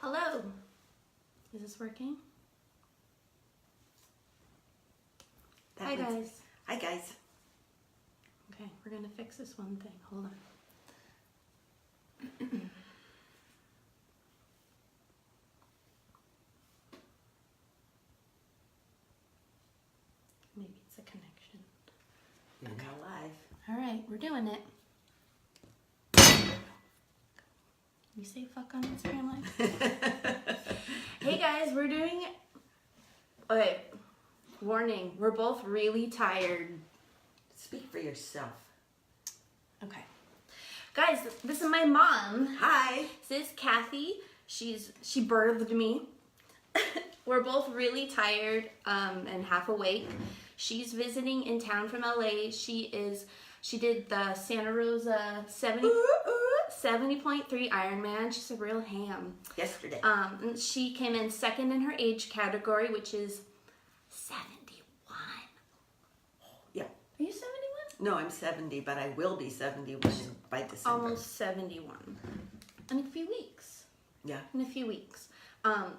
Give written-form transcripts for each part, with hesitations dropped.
Hello. Is this working? Hi guys. Hi guys. Okay, we're gonna fix this one thing. Hold on. Maybe it's a connection. You're now live. All right, we're doing it. You say fuck on Instagram Live? Hey guys, we're doing... Okay, warning. We're both really tired. Speak for yourself. Okay. Guys, this is my mom. Hi. This is Kathy. She birthed me. We're both really tired and half awake. She's visiting in town from LA. She did the Santa Rosa 70.3 IronMan. She's a real ham. Yesterday. And she came in second in her age category, which is 71. Yeah. Are you 71? No, I'm 70, but I will be 71 by December. Almost 71. In a few weeks. Yeah. In a few weeks.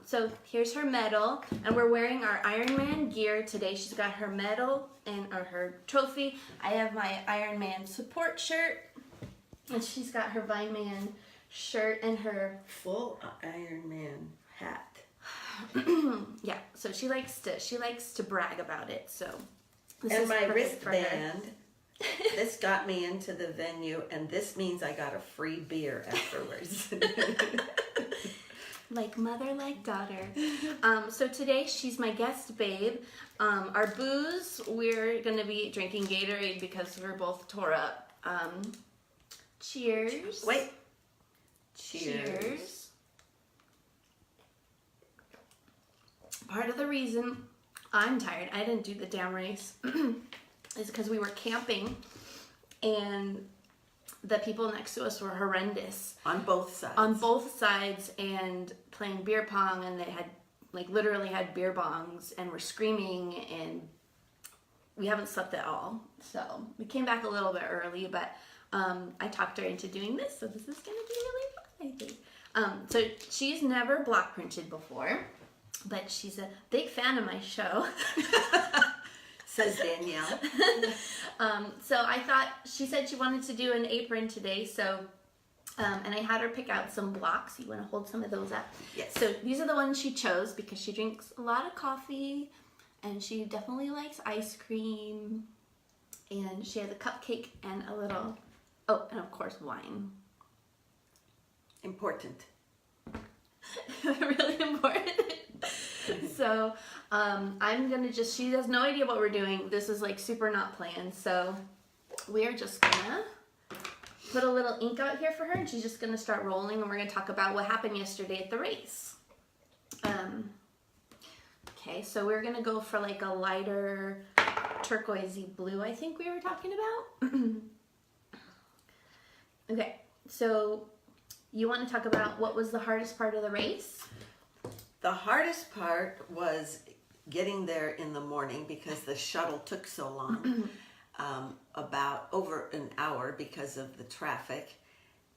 So here's her medal, and we're wearing our IronMan gear today. She's got her medal or her trophy. I have my IronMan support shirt, and she's got her Vineman shirt and her full IronMan hat. Yeah. So she likes to brag about it. So this and is my wristband. This got me into the venue, and this means I got a free beer afterwards. Like mother, like daughter. So today she's my guest babe. Our booze, we're gonna be drinking Gatorade because we're both tore up. Cheers. Wait. Cheers. Part of the reason I'm tired, I didn't do the damn race, is because we were camping and the people next to us were horrendous. On both sides. On both sides, and playing beer pong, and they had, like, literally had beer bongs and were screaming, and we haven't slept at all. So we came back a little bit early, but I talked her into doing this, so this is going to be really fun, I think. So she's never block printed before, but she's a big fan of my show. Says Danielle. So I thought, she said she wanted to do an apron today, so, and I had her pick out some blocks. You want to hold some of those up? Yes. So these are the ones she chose because she drinks a lot of coffee, and she definitely likes ice cream, and she has a cupcake and a little, oh, and of course wine. Important. Really important. So I'm gonna she has no idea what we're doing. This is like super not planned. So we are just gonna put a little ink out here for her, and she's just gonna start rolling, and we're gonna talk about what happened yesterday at the race. Okay, so we're gonna go for like a lighter turquoisey blue, I think we were talking about. Okay, so you want to talk about what was the hardest part of the race? The hardest part was getting there in the morning because the shuttle took so long, about over an hour because of the traffic.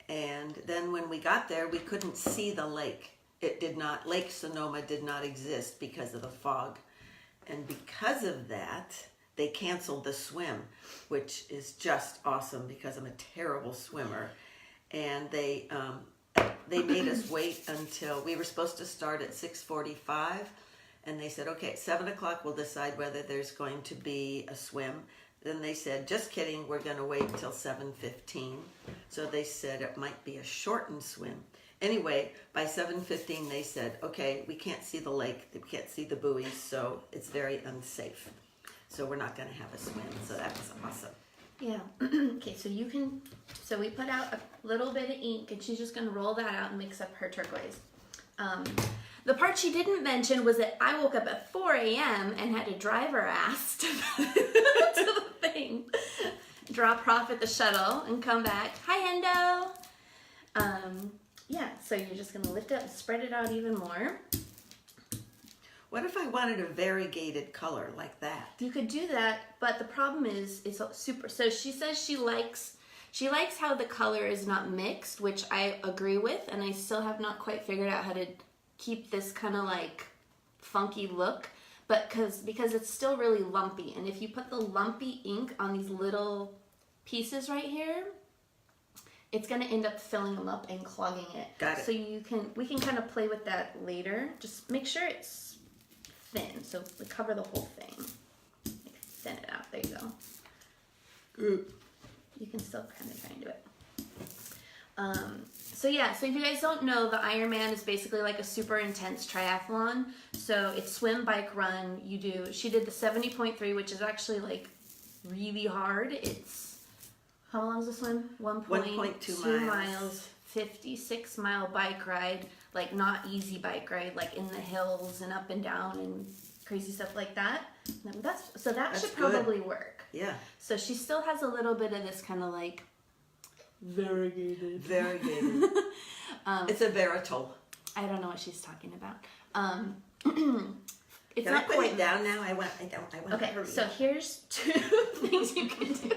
And then when we got there, we couldn't see the lake. Lake Sonoma did not exist because of the fog. And because of that, they canceled the swim, which is just awesome because I'm a terrible swimmer. And they made us wait until, we were supposed to start at 6:45, and they said, okay, at 7 o'clock we'll decide whether there's going to be a swim. Then they said, just kidding, we're going to wait until 7:15. So they said it might be a shortened swim. Anyway, by 7:15 they said, okay, we can't see the lake, we can't see the buoys, so it's very unsafe. So we're not going to have a swim, so that was awesome. Yeah. Okay, so we put out a little bit of ink, and she's just going to roll that out and mix up her turquoise. The part she didn't mention was that I woke up at 4 a.m. and had to drive her ass to the thing. Drop her off at the shuttle and come back. Hi, Hendo! Yeah, so you're just going to lift it and spread it out even more. What if I wanted a variegated color like that? You could do that, but the problem is it's super. So she says she likes how the color is not mixed, which I agree with, and I still have not quite figured out how to keep this kind of like funky look, but because it's still really lumpy. And if you put the lumpy ink on these little pieces right here, it's gonna end up filling them up and clogging it. Got it. So we can kind of play with that later. Just make sure it's thin. So we cover the whole thing. Like thin it out. There you go. You can still kind of try and do it. So yeah, so if you guys don't know, the IronMan is basically like a super intense triathlon. So it's swim, bike, run. She did the 70.3, which is actually like really hard. It's, how long is the swim? 1.2 miles, 56-mile bike ride, like not easy bike ride, like in the hills and up and down and crazy stuff like that. So that should probably work. Yeah. So she still has a little bit of this kind of like variegated. It's a veritol. I don't know what she's talking about. It's Can not I put quite it down now? I want okay. to hurry. So here's two things you can do.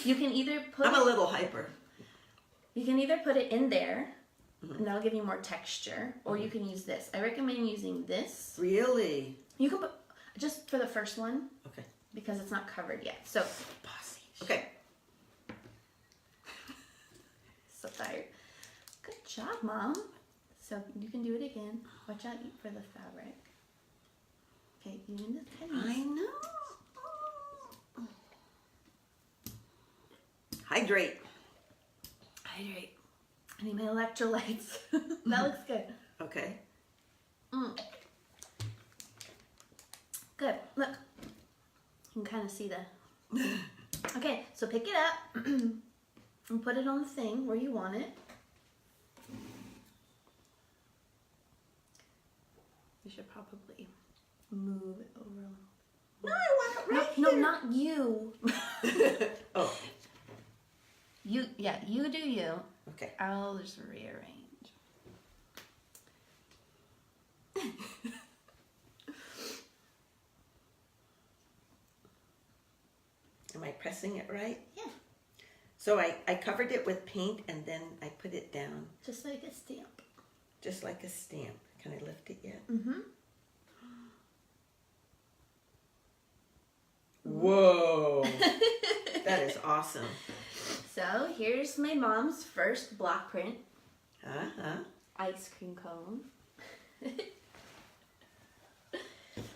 You can either put I'm a little hyper. You can either put it in there, and that'll give you more texture, or you can use this. I recommend using this. Really? You can put just for the first one. Okay. Because it's not covered yet. So Bossy. Okay. So tired. Good job, Mom. So you can do it again. Watch out for the fabric. Okay, you need the pennies. I know. Hydrate. Hydrate. I need my electrolytes. That looks good. Okay. Good. Look. You can kind of see the... Okay, so pick it up and put it on the thing where you want it. You should probably move it over a little. No, I want it right No, here. not you. Oh. You do you. Okay. I'll just rearrange. Am I pressing it right? Yeah. So I covered it with paint and then I put it down. Just like a stamp. Just like a stamp. Can I lift it yet? Mm-hmm. Whoa. That is awesome. So here's my mom's first block print. Ice cream cone.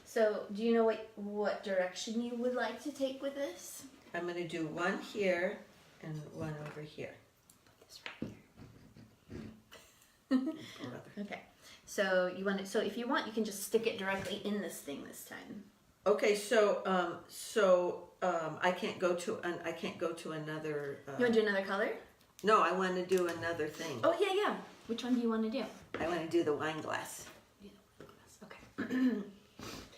So do you know what direction you would like to take with this? I'm going to do one here and one over here. Put this right here. Okay. So if you want, you can just stick it directly in this thing this time. Okay, so I can't go to another. You want to do another color? No, I want to do another thing. Oh yeah. Which one do you want to do? I want to do the wine glass. Okay.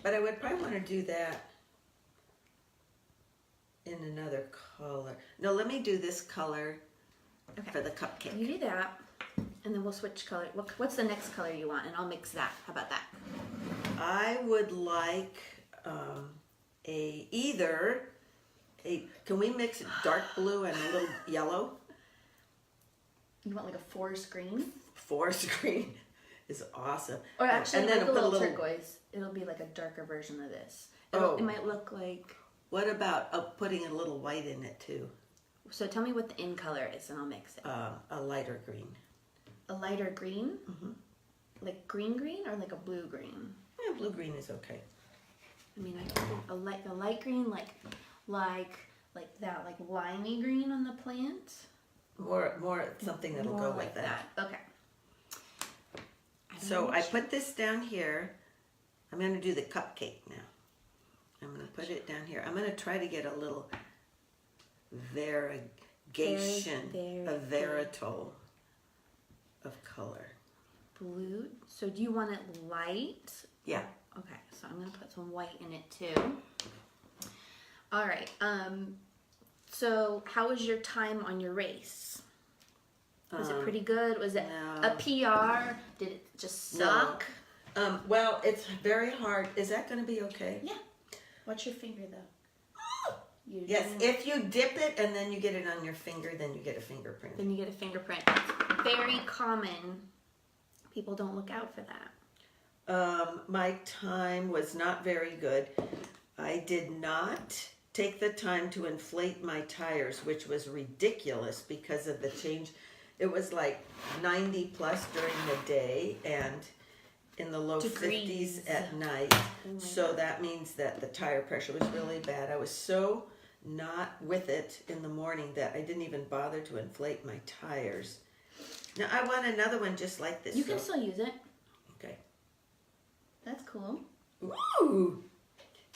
But I would probably want to do that in another color. No, let me do this color for the cupcake. You do that, and then we'll switch color. What's the next color you want? And I'll mix that. How about that? I would like can we mix dark blue and a little yellow? You want like a forest green? Forest green is awesome. Or actually, and then like a put little turquoise. It'll be like a darker version of this. It might look like... What about putting a little white in it too? So tell me what the in color is and I'll mix it. A lighter green. A lighter green? Mm-hmm. Like green or like a blue green? Yeah, blue green is okay. I mean, I can do a light green, like that, like limey green on the plant. More something that'll More go with that. Okay. So I put this down here. I'm going to do the cupcake now. I'm going to put it down here. I'm going to try to get a little variegation, a veritol of color. Blue. So do you want it light? Yeah. Okay, so I'm going to put some white in it too. All right. So how was your time on your race? Was it pretty good? Was it a PR? Did it just suck? No. Well, it's very hard. Is that going to be okay? Yeah. Watch your finger though. Yes, if you dip it and then you get it on your finger, then you get a fingerprint. Then you get a fingerprint. It's very common. People don't look out for that. My time was not very good. I did not take the time to inflate my tires, which was ridiculous because of the change. It was like 90 plus during the day and in the low Degrees. 50s at night. Oh So that means that the tire pressure was really bad. I was so not with it in the morning that I didn't even bother to inflate my tires. Now I want another one just like this. You can still use it. Okay. That's cool. Ooh.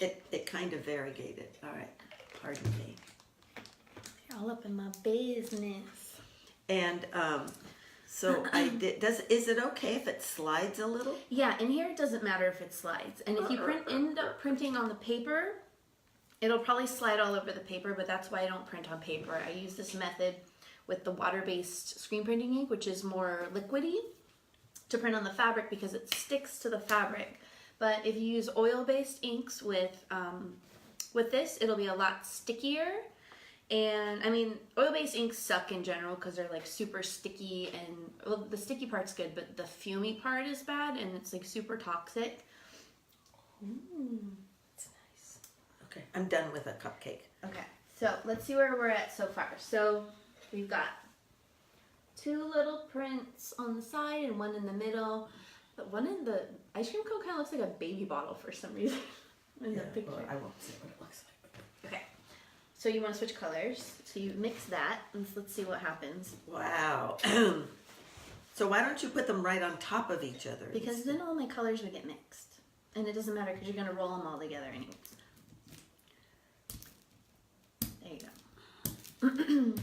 It kind of variegated. All right. Pardon me. You're all up in my business. And so I did. Is it okay if it slides a little? Yeah, in here it doesn't matter if it slides. And if you end up printing on the paper, it'll probably slide all over the paper, but that's why I don't print on paper. I use this method with the water-based screen printing ink, which is more liquidy, to print on the fabric because it sticks to the fabric. But if you use oil-based inks with this, it'll be a lot stickier. And I mean, oil-based inks suck in general because they're like super sticky, and well, the sticky part's good, but the fumey part is bad, and it's like super toxic. It's nice. Okay, I'm done with a cupcake. Okay, so let's see where we're at so far. So we've got 2 little prints on the side and 1 in the middle. But one in the ice cream cone kind of looks like a baby bottle for some reason in the picture. Well, I won't say what it looks like. Okay, so you want to switch colors. So you mix that, and let's see what happens. Wow. So why don't you put them right on top of each other? Because then all my colors would get mixed. And it doesn't matter because you're going to roll them all together anyways. There you go.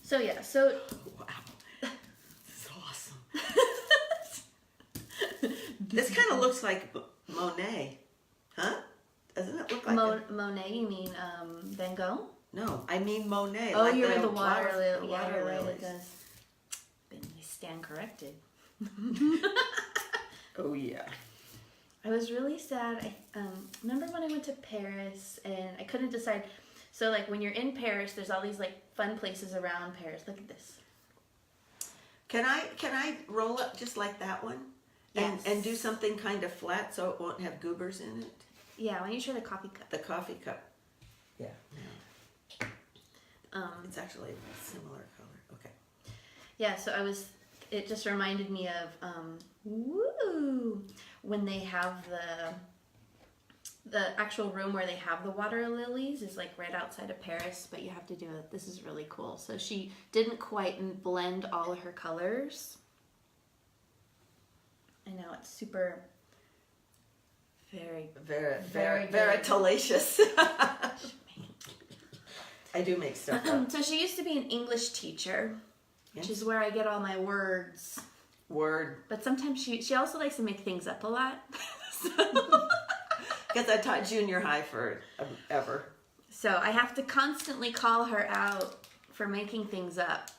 So yeah, so... Wow. This is awesome. This kind of looks like Monet. Huh? Doesn't it look like Monet, you mean Van Gogh? No, I mean Monet. Oh, like you're in the water water lily. Yeah, you're right, lilies. it does. Then we stand corrected. Oh, yeah. I was really sad. I remember when I went to Paris and I couldn't decide. So like when you're in Paris, there's all these like fun places around Paris. Look at this. Can I roll up just like that one? Yes. And do something kind of flat so it won't have goobers in it? Yeah, why don't you try the coffee cup? The coffee cup. Yeah. It's actually a similar color. Okay. Yeah, so it just reminded me of, when they have the actual room where they have the water lilies is like right outside of Paris, but you have to do it. This is really cool. So she didn't quite blend all of her colors. I know it's super, very Very talacious. I do make stuff up. So she used to be an English teacher, which Yes. is where I get all my words. Word. But sometimes she also likes to make things up a lot. Because I taught junior high ever. So I have to constantly call her out for making things up.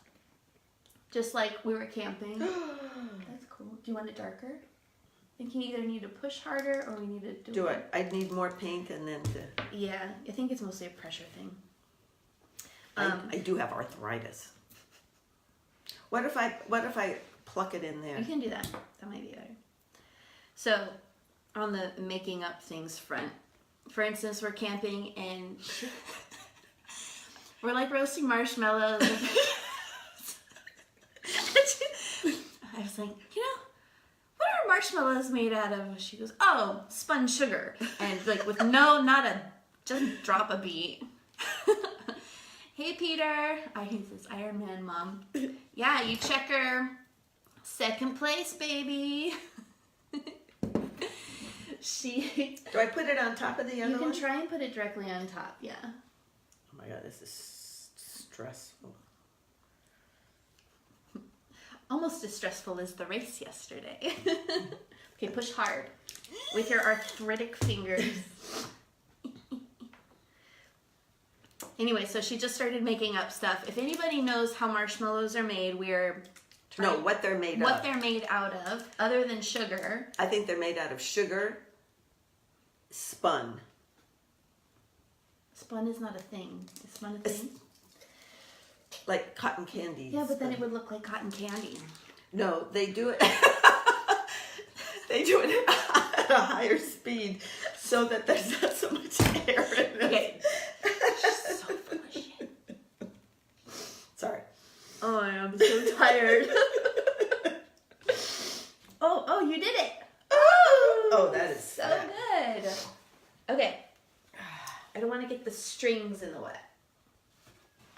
Just like we were camping. That's cool. Do you want it darker? I think you either need to push harder or we need to Do it. I'd need more paint and then to... Yeah, I think it's mostly a pressure thing. I do have arthritis. What if I pluck it in there? You can do that. That might be better. So, on the making up things front, for instance, we're camping and we're like roasting marshmallows. I was like, what are marshmallows made out of? She goes, oh, spun sugar. And like with not a just drop a beat. Hey, Peter. He's this IronMan mom. Yeah, you check her. Second place, baby. Do I put it on top of the other You can one? try and put it directly on top, yeah. Oh my god, this is stressful. Almost as stressful as the race yesterday. Okay, push hard with your arthritic fingers. Anyway, so she just started making up stuff. If anybody knows how marshmallows are made, we're trying... No, what they're made What of. they're made out of, other than sugar. I think they're made out of sugar, spun. Spun is not a thing. Is spun a thing? Like cotton candy. Yeah, but then spun. it would look like cotton candy. No, they do it. They do it at a higher speed so that there's not so much air in it. Okay. She's so full of shit. Sorry. Oh, I'm so tired. Oh, you did it. Oh, that is so good. Okay. I don't want to get the strings in the way.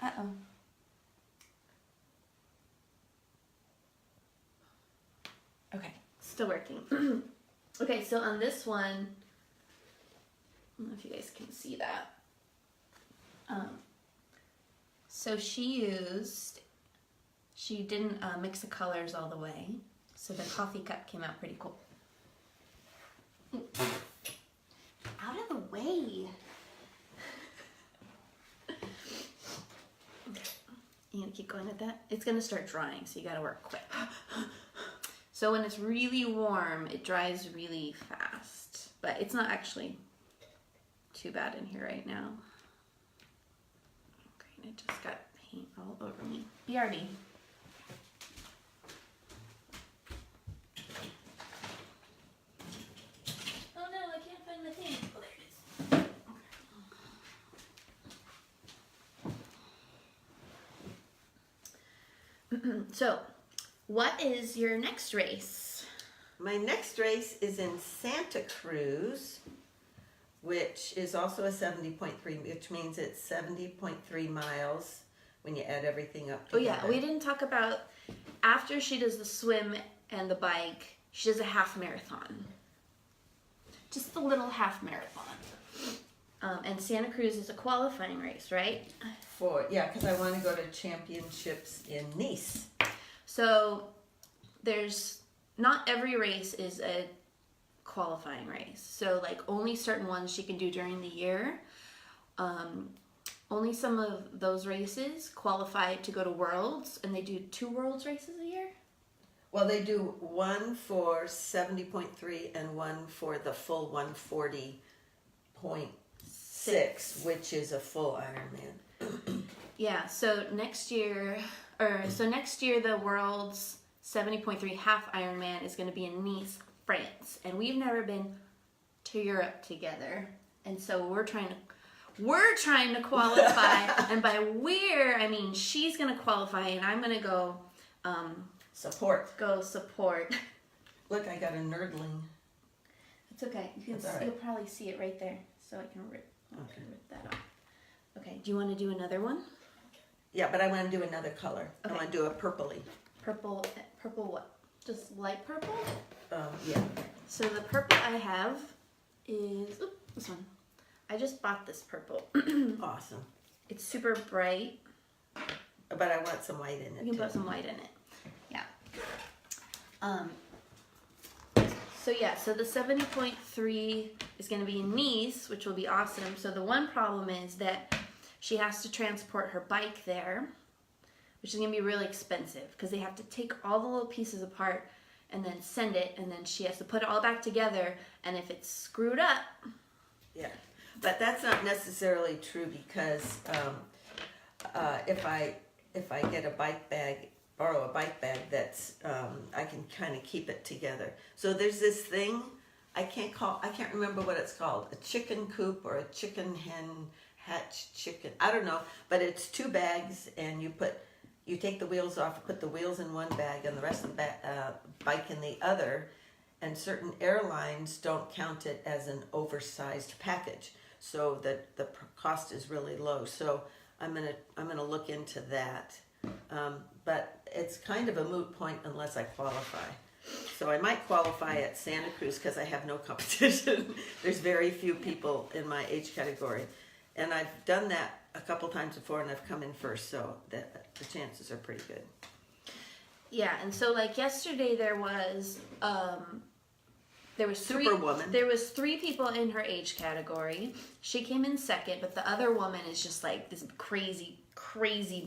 Uh-oh. Okay, still working. Okay, so on this one, I don't know if you guys can see that. So she didn't mix the colors all the way, so the coffee cup came out pretty cool. Out of the way. You gonna keep going at that? It's gonna start drying, so you gotta work quick. So when it's really warm, it dries really fast. But it's not actually too bad in here right now. Okay, and I just got paint all over me. BRB. Oh no, I can't find the thing. Oh, there it is. So, what is your next race? My next race is in Santa Cruz, which is also a 70.3, which means it's 70.3 miles when you add everything up Oh together. yeah, we didn't talk about after she does the swim and the bike, she does a half marathon. Just a little half marathon. And Santa Cruz is a qualifying race, right? Because I want to go to championships in Nice. So there's not every race is a qualifying race. So like only certain ones she can do during the year. Only some of those races qualify to go to Worlds, and they do 2 Worlds races a year. Well, they do one for 70.3 and one for the full 140.6, which is a full Ironman. Yeah, so next year the World's 70.3 half Ironman is going to be in Nice, France, and we've never been to Europe together, and so we're trying to qualify, and by we're I mean she's going to qualify, and I'm going to go Support. support. Look, I got a nerdling. It's okay. You can That's all right. You'll probably see it right there, so I can rip that off. Okay. Do you want to do another one? Yeah, but I want to do another color. Okay. I want to do a purpley. Purple what? Just light purple? Yeah. So the purple I have is this one. I just bought this purple. Awesome. It's super bright. But I want some white in it. You can too. put some white in it. Yeah. So the 70.3 is going to be in Nice, which will be awesome. So the one problem is that she has to transport her bike there, which is going to be really expensive because they have to take all the little pieces apart and then send it, and then she has to put it all back together, and if it's screwed up... Yeah, but that's not necessarily true because if I get a bike bag, borrow a bike bag, that's I can kind of keep it together. So there's this thing I can't remember what it's called, a chicken coop or a chicken hen hatch chicken, I don't know, but it's 2 bags, and you take the wheels off, put the wheels in one bag and the rest of the bike in the other, and certain airlines don't count it as an oversized package, so that the cost is really low. So I'm gonna look into that, but it's kind of a moot point unless I qualify. So I might qualify at Santa Cruz because I have no competition. There's very few people in my age category, and I've done that a couple times before, and I've come in first, so the chances are pretty good. Yeah, and so like yesterday there was Superwoman. There was 3 people in her age category. She came in second, but the other woman is just like this crazy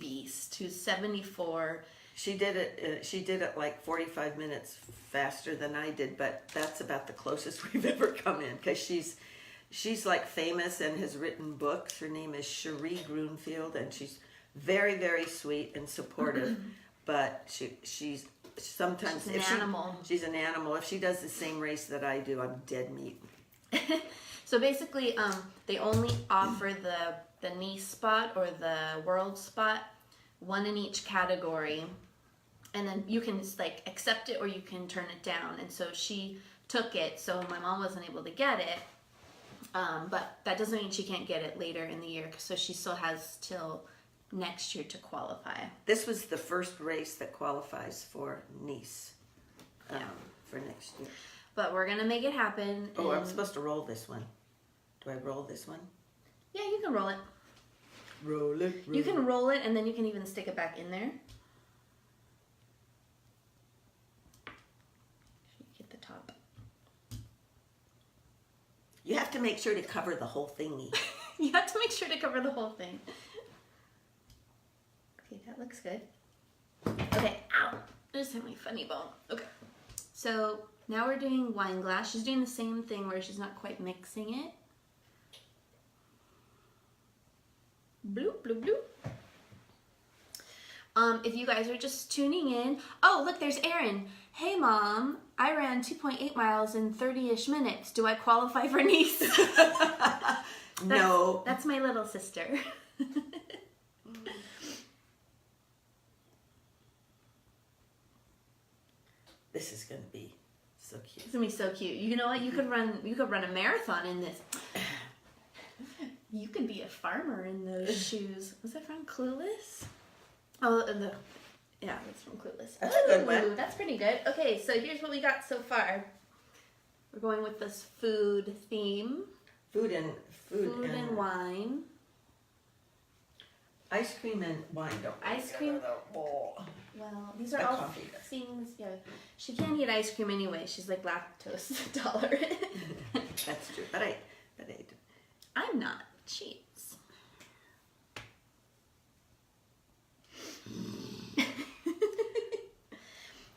beast who's 74. She did it like 45 minutes faster than I did, but that's about the closest we've ever come in because she's like famous and has written books. Her name is Cherie Grunfield, and she's very, very sweet and supportive, but she's sometimes She's an animal. She's an animal. If she does the same race that I do, I'm dead meat. So basically, they only offer the Nice spot or the world spot, one in each category, and then you can like accept it or you can turn it down. And so she took it, so my mom wasn't able to get it, but that doesn't mean she can't get it later in the year, so she still has till next year to qualify. This was the first race that qualifies for Nice for next year. But we're gonna make it happen. Oh, I'm supposed to roll this one. Do I roll this one? Yeah, you can roll it. Roll it. You can roll it, and then you can even stick it back in there. Get the top. You have to make sure to cover the whole thingy. You have to make sure to cover the whole thing. Okay, that looks good. Okay, ow! I just hit my funny bone. Okay, so now we're doing wine glass. She's doing the same thing where she's not quite mixing it. Bloop, bloop, bloop. If you guys are just tuning in, oh, look, there's Erin. Hey, Mom, I ran 2.8 miles in 30-ish minutes. Do I qualify for Nice? No. That's my little sister. This is going to be so cute. It's gonna be so cute. You know what? You could run a marathon in this. You could be a farmer in those shoes. Was that from Clueless? Oh, yeah, it's from Clueless. That's a good one. Ooh, that's pretty good. Okay, so here's what we got so far. We're going with this food theme. Food and wine. Ice cream and wine. Don't Ice cream. Oh. Well, these are all coffee. things. Yeah, she can't eat ice cream anyway. She's like lactose intolerant. That's true. But I I'm not. Cheats.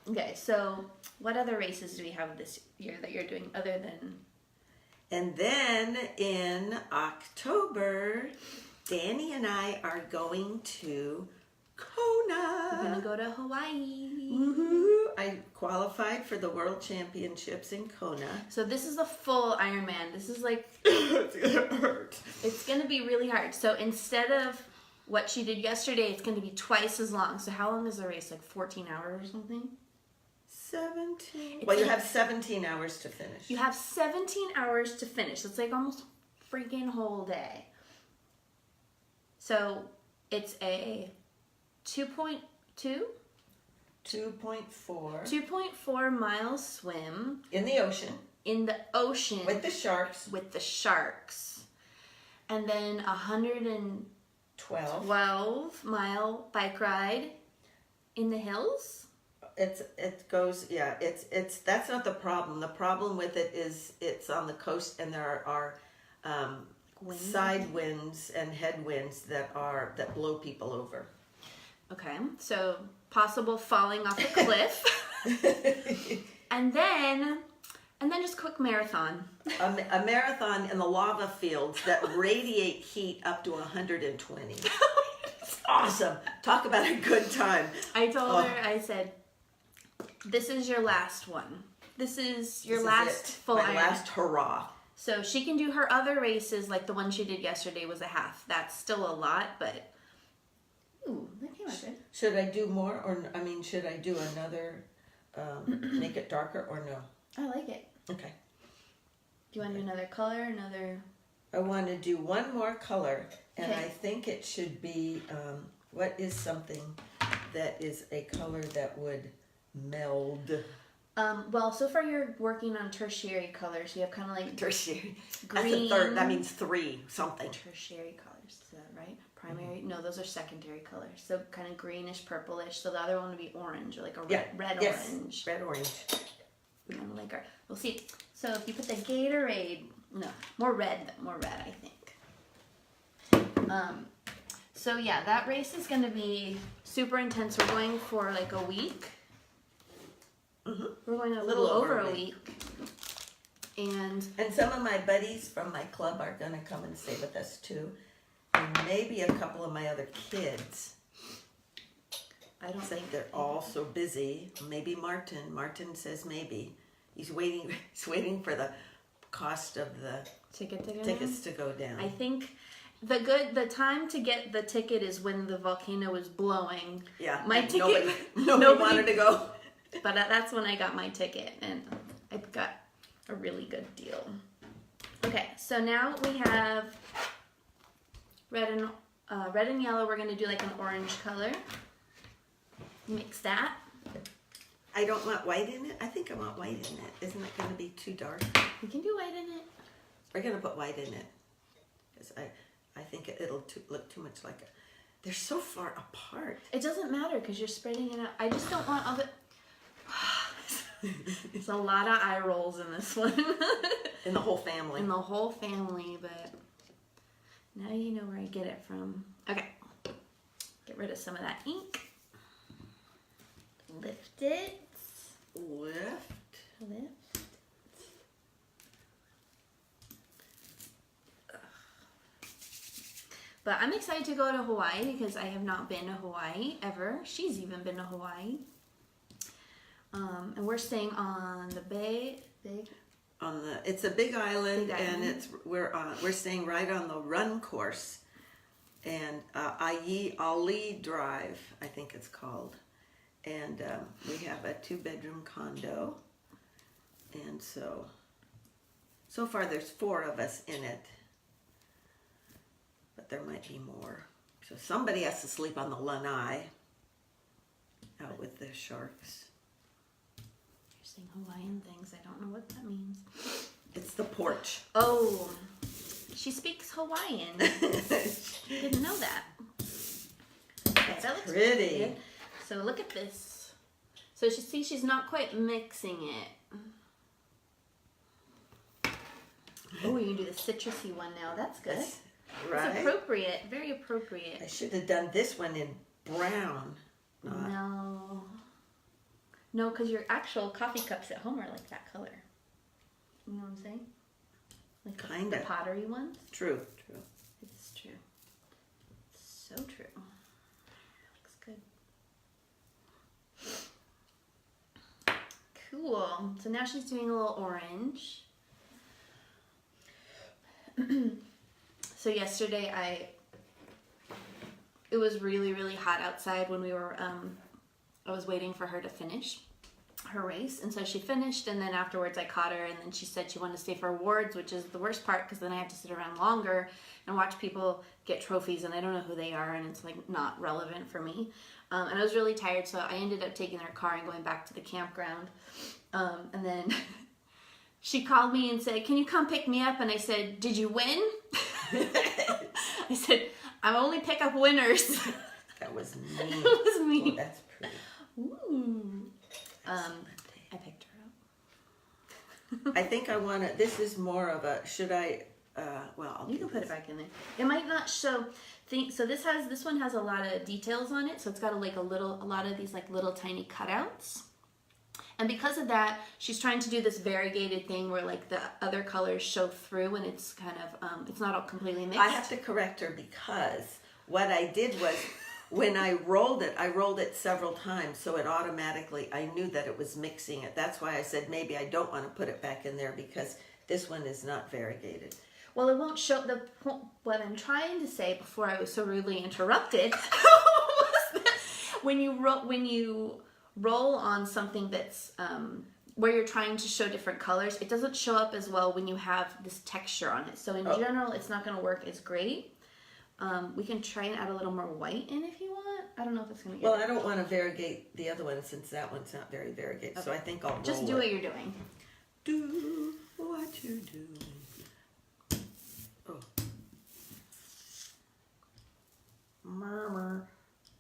Okay, so what other races do we have this year that you're doing other than? And then in October, Danny and I are going to Kona. We're gonna go to Hawaii. Woohoo! I qualified for the World Championships in Kona. So this is the full Ironman. This is like It's gonna hurt. it's gonna be really hard. So instead of what she did yesterday, it's gonna be twice as long. So how long is the race? Like 14 hours or something? 17. It's Well, you like- have 17 hours to finish. You have 17 hours to finish. It's like almost freaking whole day. So it's a 2.2? 2.4. 2.4 mile swim In the ocean. in the ocean With the sharks. with the sharks. And then 112 12. mile bike ride in the hills. That's not the problem. The problem with it is it's on the coast and there are side winds and headwinds that blow people over. Okay, so possible falling off a cliff. and then just quick marathon. A marathon in the lava fields that radiate heat up to 120. Awesome. Talk about a good time. I told her, I said, this is your last one. This is your last full My Ironman. last hurrah. So she can do her other races, like the one she did yesterday was a half. That's still a lot, but ooh, that came out good. Should I do more, should I do another, make it darker or no? I like it. Okay. Do you want to do another color, another? I want to do one more color, and Okay. I think it should be, what is something that is a color that would meld? Well, so far you're working on tertiary colors. You have kind of like Tertiary. green. That's a third. That means three something. Tertiary colors, is that right? Primary? No, those are secondary colors. So kind of greenish, purplish. So the other one would be orange, or like a red Yes. orange. Red orange. We'll see. So if you put the Gatorade, no, more red, I think. So yeah, that race is going to be super intense. We're going for like a week. Mm-hmm. We're going a little over a week. And some of my buddies from my club are going to come and stay with us too. And maybe a couple of my other kids. I don't Except think they're all so busy. Maybe Martin says maybe. He's waiting for the cost of the tickets to go down. I think the time to get the ticket is when the volcano is blowing. Yeah. My ticket. Nobody wanted to go. But that's when I got my ticket, and I got a really good deal. Okay, so now we have red and yellow. We're gonna do like an orange color. Mix that. I don't want white in it. I think I want white in it. Isn't it going to be too dark? We can do white in it. We're going to put white in it because I think it'll look too much like it. They're so far apart. It doesn't matter because you're spreading it out. I just don't want all the. There's a lot of eye rolls in this one. In the whole family. In the whole family, but now you know where I get it from. Okay. Get rid of some of that ink. Lift it. Lift. But I'm excited to go to Hawaii because I have not been to Hawaii ever. She's even been to Hawaii. And we're staying on the It's a big island, and we're staying right on the run course, and Ali Drive, I think it's called, and we have a 2-bedroom condo, and so far there's 4 of us in it, but there might be more. So somebody has to sleep on the lanai out with the sharks. Hawaiian things. I don't know what that means. It's the porch. Oh, she speaks Hawaiian. Didn't know that. Okay, that looks pretty. Good. So look at this. So she's not quite mixing it. Oh, you can do the citrusy one now. That's good. Right. It's appropriate. Very appropriate. I should have done this one in brown. No, because your actual coffee cups at home are like that color. You know what I'm saying? Like the pottery ones? True. It's true. So true. Looks good. Cool. So now she's doing a little orange. So yesterday it was really, really hot outside when we were, I was waiting for her to finish her race, and so she finished, and then afterwards I caught her, and then she said she wanted to stay for awards, which is the worst part because then I have to sit around longer and watch people get trophies, and I don't know who they are, and it's like not relevant for me. And I was really tired, so I ended up taking her car and going back to the campground. And then she called me and said, "Can you come pick me up?" And I said, "Did you win?" I said, "I only pick up winners." That was mean. That was mean. Oh, that's pretty. Ooh. I picked her up. I think I want to. This is more of a. Should I? You can put it back in there. It might not show. So this one has a lot of details on it. So it's got a lot of these like little tiny cutouts. And because of that, she's trying to do this variegated thing where like the other colors show through, and it's kind of it's not all completely mixed. I have to correct her because what I did was. When I rolled it several times, so it automatically, I knew that it was mixing it. That's why I said maybe I don't want to put it back in there because this one is not variegated. Well, it won't show what I'm trying to say before I was so rudely interrupted. When you roll on something that's where you're trying to show different colors, it doesn't show up as well when you have this texture on it. So in general, it's not going to work as great. We can try and add a little more white in if you want. I don't know if it's going to get... Well, I don't want to variegate the other one since that one's not very variegated. Okay. So I think I'll just do what you're doing. Do what you're doing. Oh. Murmur.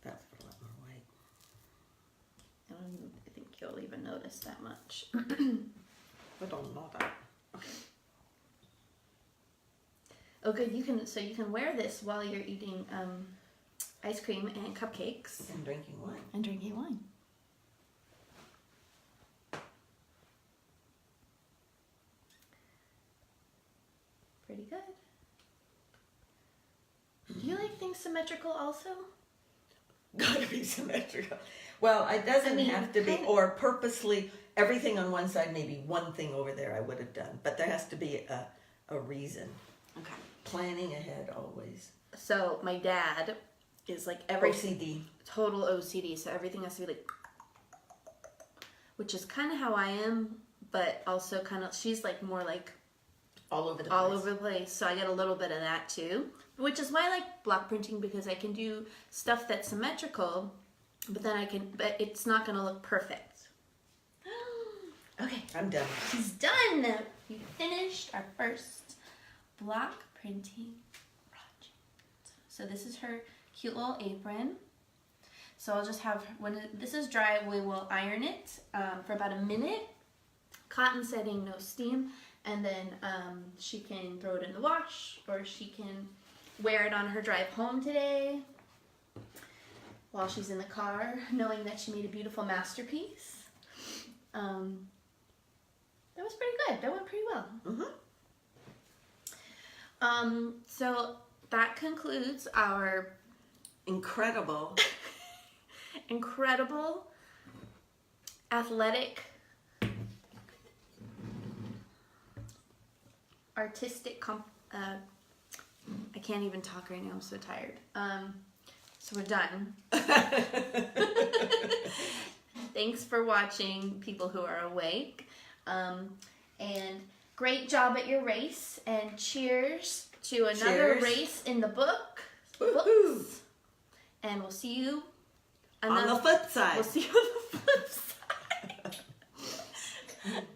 That's a lot more white. I don't think you'll even notice that much. I don't know that. Okay. Oh, good. You can wear this while you're eating ice cream and cupcakes and drinking wine. Pretty good. Do you like things symmetrical also? Gotta be symmetrical. Well, it doesn't have to be, or purposely, everything on one side, maybe one thing over there I would have done. But there has to be a reason. Okay. Planning ahead always. So my dad is like OCD. Total OCD. So everything has to be like, which is kind of how I am, but also kind of, she's like more like all over the place. So I get a little bit of that too, which is why I like block printing, because I can do stuff that's symmetrical, but it's not going to look perfect. Okay. I'm done. She's done. We finished our first block printing project. So this is her cute little apron. So I'll just have, when this is dry, we will iron it for about a minute. Cotton setting, no steam. And then she can throw it in the wash, or she can wear it on her drive home today while she's in the car, knowing that she made a beautiful masterpiece. That was pretty good. That went pretty well. Mm-hmm. So that concludes our incredible athletic, artistic I can't even talk right now, I'm so tired. So we're done. Thanks for watching, people who are awake. And great job at your race, and cheers to another race in the books. And we'll see you on the flip side. We'll see you on the flip side.